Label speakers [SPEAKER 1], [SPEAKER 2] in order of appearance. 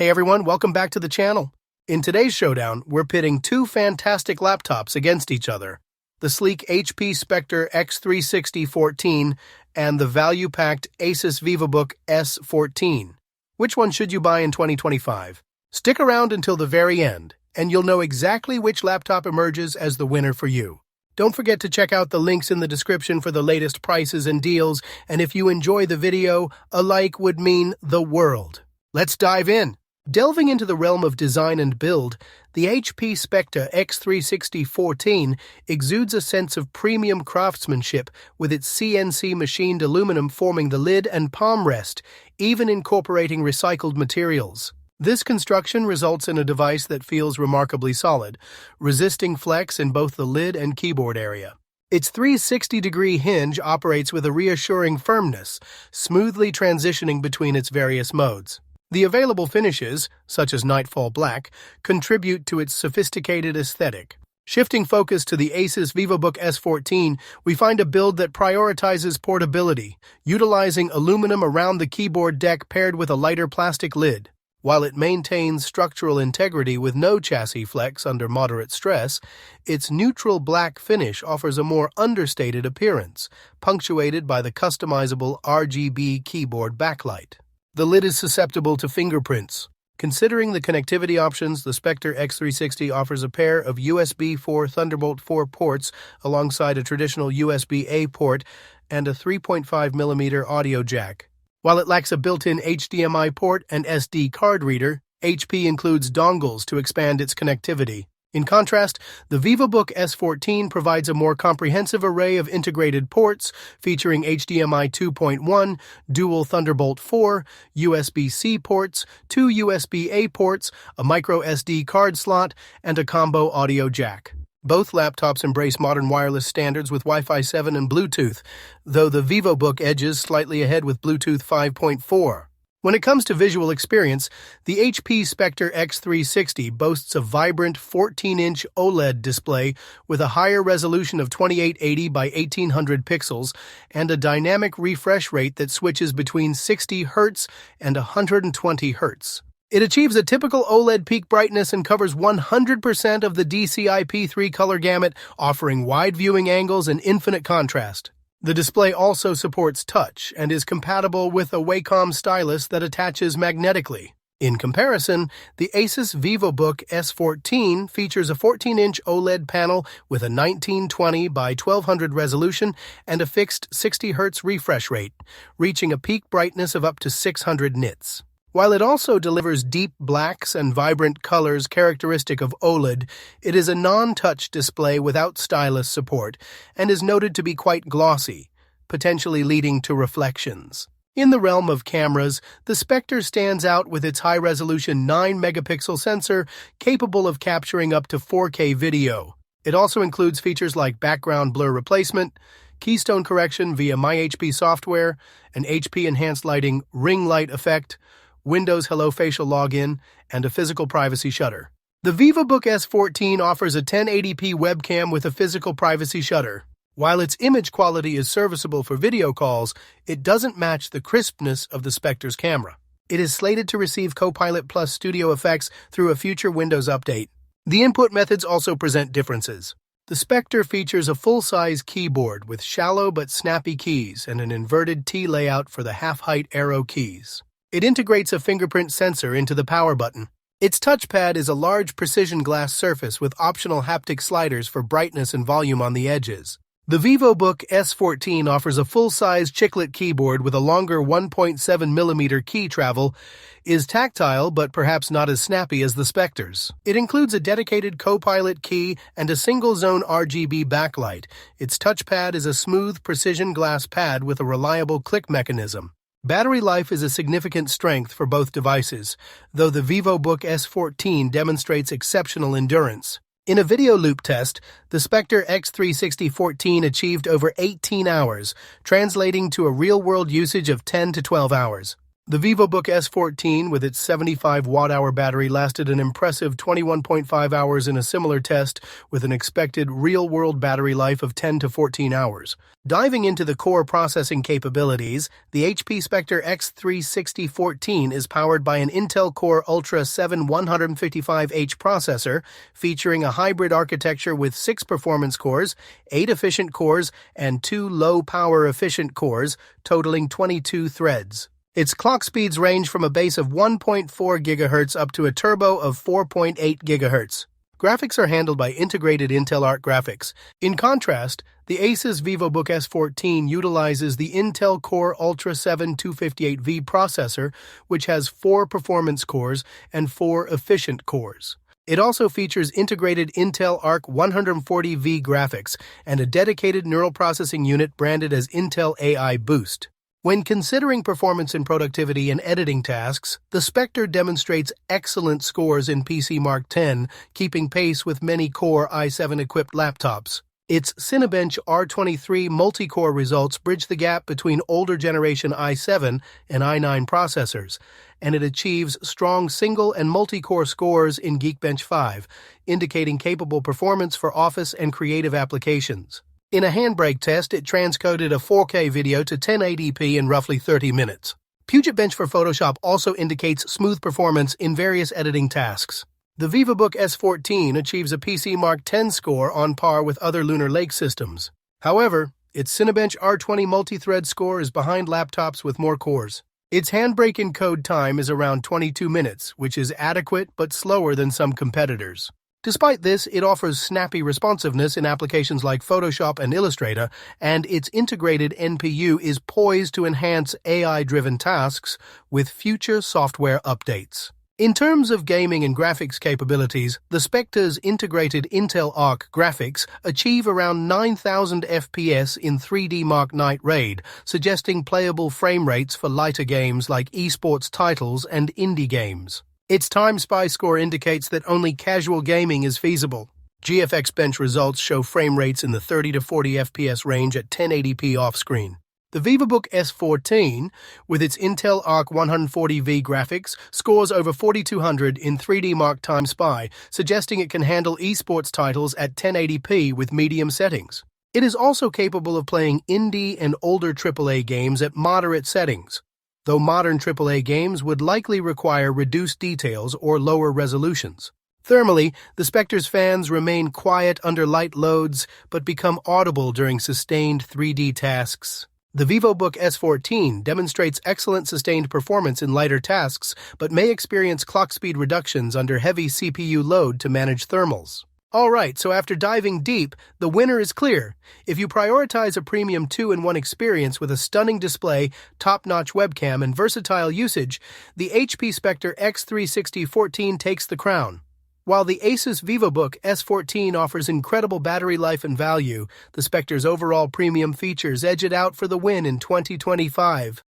[SPEAKER 1] Hey everyone, welcome back to the channel. In today's showdown, we're pitting two fantastic laptops against each other, the sleek HP Spectre x360 14 and the value-packed ASUS Vivobook S 14. Which one should you buy in 2025? Stick around until the very end, and you'll know exactly which laptop emerges as the winner for you. Don't forget to check out the links in the description for the latest prices and deals, and if you enjoy the video, a like would mean the world. Let's dive in. Delving into the realm of design and build, the HP Spectre x360 14 exudes a sense of premium craftsmanship with its CNC machined aluminum forming the lid and palm rest, even incorporating recycled materials. This construction results in a device that feels remarkably solid, resisting flex in both the lid and keyboard area. Its 360-degree hinge operates with a reassuring firmness, smoothly transitioning between its various modes. The available finishes, such as Nightfall Black, contribute to its sophisticated aesthetic. Shifting focus to the ASUS Vivobook S 14, we find a build that prioritizes portability, utilizing aluminum around the keyboard deck paired with a lighter plastic lid. While it maintains structural integrity with no chassis flex under moderate stress, its neutral black finish offers a more understated appearance, punctuated by the customizable RGB keyboard backlight. The lid is susceptible to fingerprints. Considering the connectivity options, the Spectre x360 offers a pair of USB 4 Thunderbolt 4 ports alongside a traditional USB-A port and a 3.5mm audio jack. While it lacks a built-in HDMI port and SD card reader, HP includes dongles to expand its connectivity. In contrast, the Vivobook S 14 provides a more comprehensive array of integrated ports featuring HDMI 2.1, dual Thunderbolt 4, USB-C ports, two USB-A ports, a micro SD card slot, and a combo audio jack. Both laptops embrace modern wireless standards with Wi-Fi 7 and Bluetooth, though the Vivobook edges slightly ahead with Bluetooth 5.4. When it comes to visual experience, the HP Spectre x360 boasts a vibrant 14-inch OLED display with a higher resolution of 2880 by 1800 pixels and a dynamic refresh rate that switches between 60 Hz and 120 Hz. It achieves a typical OLED peak brightness and covers 100% of the DCI-P3 color gamut, offering wide viewing angles and infinite contrast. The display also supports touch and is compatible with a Wacom stylus that attaches magnetically. In comparison, the ASUS Vivobook S 14 features a 14-inch OLED panel with a 1920 by 1200 resolution and a fixed 60 Hz refresh rate, reaching a peak brightness of up to 600 nits. While it also delivers deep blacks and vibrant colors characteristic of OLED, it is a non-touch display without stylus support and is noted to be quite glossy, potentially leading to reflections. In the realm of cameras, the Spectre stands out with its high-resolution 9-megapixel sensor capable of capturing up to 4K video. It also includes features like background blur replacement, keystone correction via MyHP software, an HP enhanced lighting ring light effect, Windows Hello Facial login, and a physical privacy shutter. The Vivobook S 14 offers a 1080p webcam with a physical privacy shutter. While its image quality is serviceable for video calls, it doesn't match the crispness of the Spectre's camera. It is slated to receive Copilot Plus Studio effects through a future Windows update. The input methods also present differences. The Spectre features a full-size keyboard with shallow but snappy keys and an inverted T layout for the half-height arrow keys. It integrates a fingerprint sensor into the power button. Its touchpad is a large precision glass surface with optional haptic sliders for brightness and volume on the edges. The Vivobook S 14 offers a full-size chiclet keyboard with a longer 1.7mm key travel, is tactile but perhaps not as snappy as the Spectre's. It includes a dedicated Copilot key and a single-zone RGB backlight. Its touchpad is a smooth precision glass pad with a reliable click mechanism. Battery life is a significant strength for both devices, though the Vivobook S 14 demonstrates exceptional endurance. In a video loop test, the Spectre x360 14 achieved over 18 hours, translating to a real-world usage of 10 to 12 hours. The Vivobook S14 with its 75 watt-hour battery lasted an impressive 21.5 hours in a similar test with an expected real-world battery life of 10 to 14 hours. Diving into the core processing capabilities, the HP Spectre x360 14 is powered by an Intel Core Ultra 7 155H processor featuring a hybrid architecture with 6 performance cores, 8 efficient cores, and 2 low-power efficient cores, totaling 22 threads. Its clock speeds range from a base of 1.4 GHz up to a turbo of 4.8 GHz. Graphics are handled by integrated Intel Arc graphics. In contrast, the ASUS Vivobook S14 utilizes the Intel Core Ultra 7 258V processor, which has 4 performance cores and 4 efficient cores. It also features integrated Intel Arc 140V graphics and a dedicated neural processing unit branded as Intel AI Boost. When considering performance and productivity in editing tasks, the Spectre demonstrates excellent scores in PC Mark X, keeping pace with many Core i7-equipped laptops. Its Cinebench R23 multi-core results bridge the gap between older generation i7 and i9 processors, and it achieves strong single and multi-core scores in Geekbench 5, indicating capable performance for office and creative applications. In a handbrake test, it transcoded a 4K video to 1080p in roughly 30 minutes. Puget Bench for Photoshop also indicates smooth performance in various editing tasks. The Vivobook S14 achieves a PC Mark X score on par with other Lunar Lake systems. However, its Cinebench R20 multi-thread score is behind laptops with more cores. Its handbrake encode time is around 22 minutes, which is adequate but slower than some competitors. Despite this, it offers snappy responsiveness in applications like Photoshop and Illustrator, and its integrated NPU is poised to enhance AI-driven tasks with future software updates. In terms of gaming and graphics capabilities, the Spectre's integrated Intel Arc graphics achieve around 9,000 FPS in 3D Mark Night Raid, suggesting playable frame rates for lighter games like esports titles and indie games. Its Time Spy score indicates that only casual gaming is feasible. GFX Bench results show frame rates in the 30 to 40 FPS range at 1080p off-screen. The Vivobook S14, with its Intel Arc 140V graphics, scores over 4200 in 3D Mark Time Spy, suggesting it can handle esports titles at 1080p with medium settings. It is also capable of playing indie and older AAA games at moderate settings, though modern AAA games would likely require reduced details or lower resolutions. Thermally, the Spectre's fans remain quiet under light loads but become audible during sustained 3D tasks. The Vivobook S14 demonstrates excellent sustained performance in lighter tasks but may experience clock speed reductions under heavy CPU load to manage thermals. Alright, so after diving deep, the winner is clear. If you prioritize a premium 2-in-1 experience with a stunning display, top-notch webcam, and versatile usage, the HP Spectre x360 14 takes the crown. While the ASUS Vivobook S14 offers incredible battery life and value, the Spectre's overall premium features edge it out for the win in 2025.